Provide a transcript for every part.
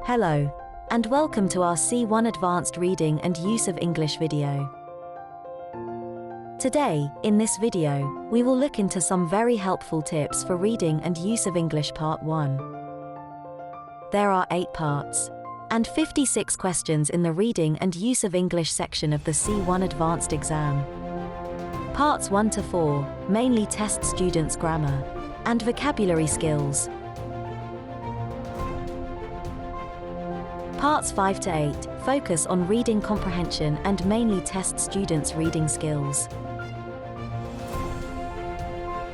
Hello, and welcome to our C1 Advanced Reading and Use of English video. Today, in this video, we will look into some very helpful tips for reading and use of English Part 1. There are 8 parts and 56 questions in the Reading and Use of English section of the C1 Advanced exam. Parts 1 to 4 mainly test students' grammar and vocabulary skills. Parts 5 to 8 focus on reading comprehension and mainly test students' reading skills.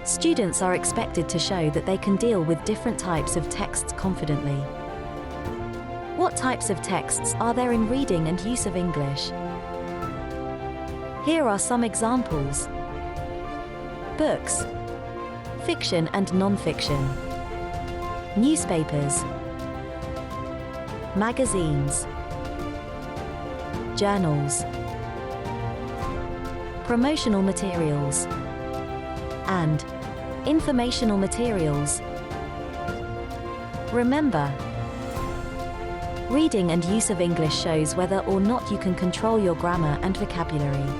Students are expected to show that they can deal with different types of texts confidently. What types of texts are there in reading and use of English? Here are some examples. Books, fiction and non-fiction, newspapers, magazines, journals, promotional materials, and informational materials. Remember, reading and use of English shows whether or not you can control your grammar and vocabulary.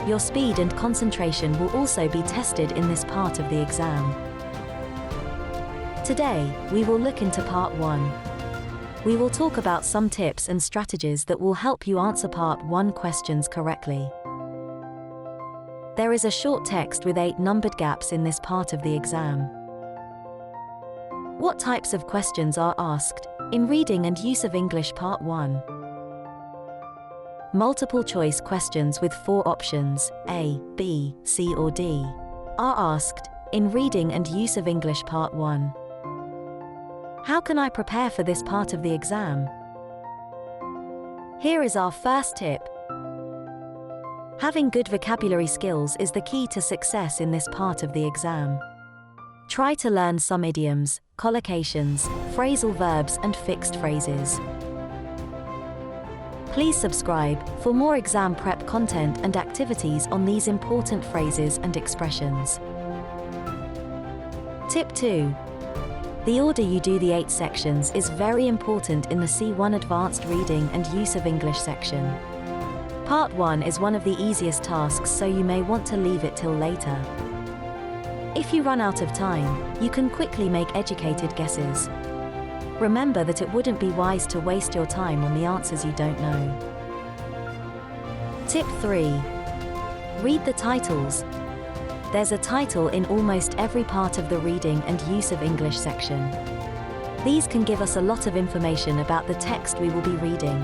Your speed and concentration will also be tested in this part of the exam. Today, we will look into Part 1. We will talk about some tips and strategies that will help you answer Part 1 questions correctly. There is a short text with 8 numbered gaps in this part of the exam. What types of questions are asked in Reading and Use of English Part 1? Multiple choice questions with 4 options, A, B, C or D, are asked in Reading and Use of English Part 1. How can I prepare for this part of the exam? Here is our first tip. Having good vocabulary skills is the key to success in this part of the exam. Try to learn some idioms, collocations, phrasal verbs and fixed phrases. Please subscribe for more exam prep content and activities on these important phrases and expressions. Tip 2. The order you do the 8 sections is very important in the C1 Advanced Reading and Use of English section. Part 1 is one of the easiest tasks, so you may want to leave it till later. If you run out of time, you can quickly make educated guesses. Remember that it wouldn't be wise to waste your time on the answers you don't know. Tip 3. Read the titles. There's a title in almost every part of the Reading and Use of English section. These can give us a lot of information about the text we will be reading.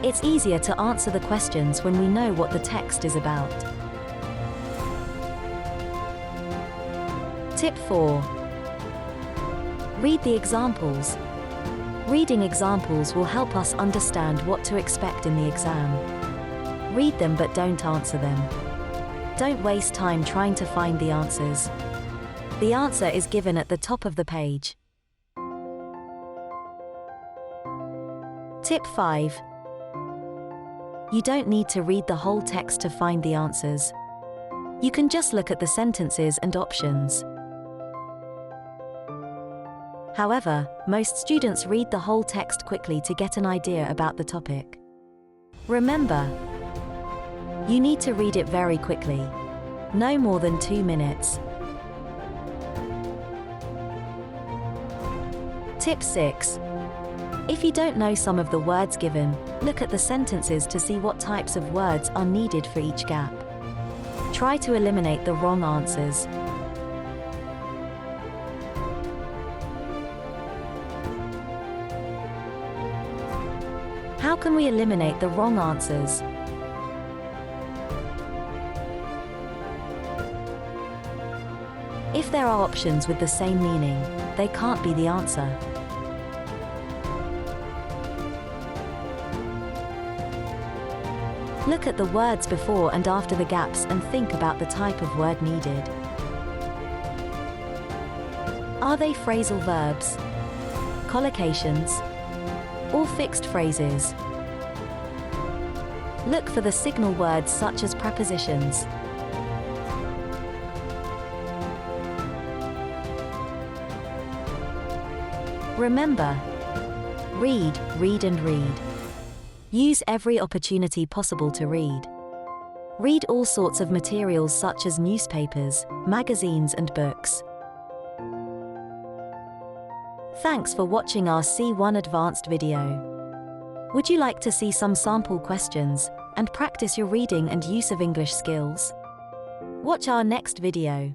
It's easier to answer the questions when we know what the text is about. Tip 4. Read the examples. Reading examples will help us understand what to expect in the exam. Read them but don't answer them. Don't waste time trying to find the answers. The answer is given at the top of the page. Tip 5. You don't need to read the whole text to find the answers. You can just look at the sentences and options. However, most students read the whole text quickly to get an idea about the topic. Remember, you need to read it very quickly. No more than 2 minutes. Tip 6. If you don't know some of the words given, look at the sentences to see what types of words are needed for each gap. Try to eliminate the wrong answers. How can we eliminate the wrong answers? If there are options with the same meaning, they can't be the answer. Look at the words before and after the gaps and think about the type of word needed. Are they phrasal verbs, collocations, or fixed phrases? Look for the signal words such as prepositions. Remember, read, read and read. Use every opportunity possible to read. Read all sorts of materials such as newspapers, magazines and books. Thanks for watching our C1 Advanced video. Would you like to see some sample questions and practice your reading and use of English skills? Watch our next video.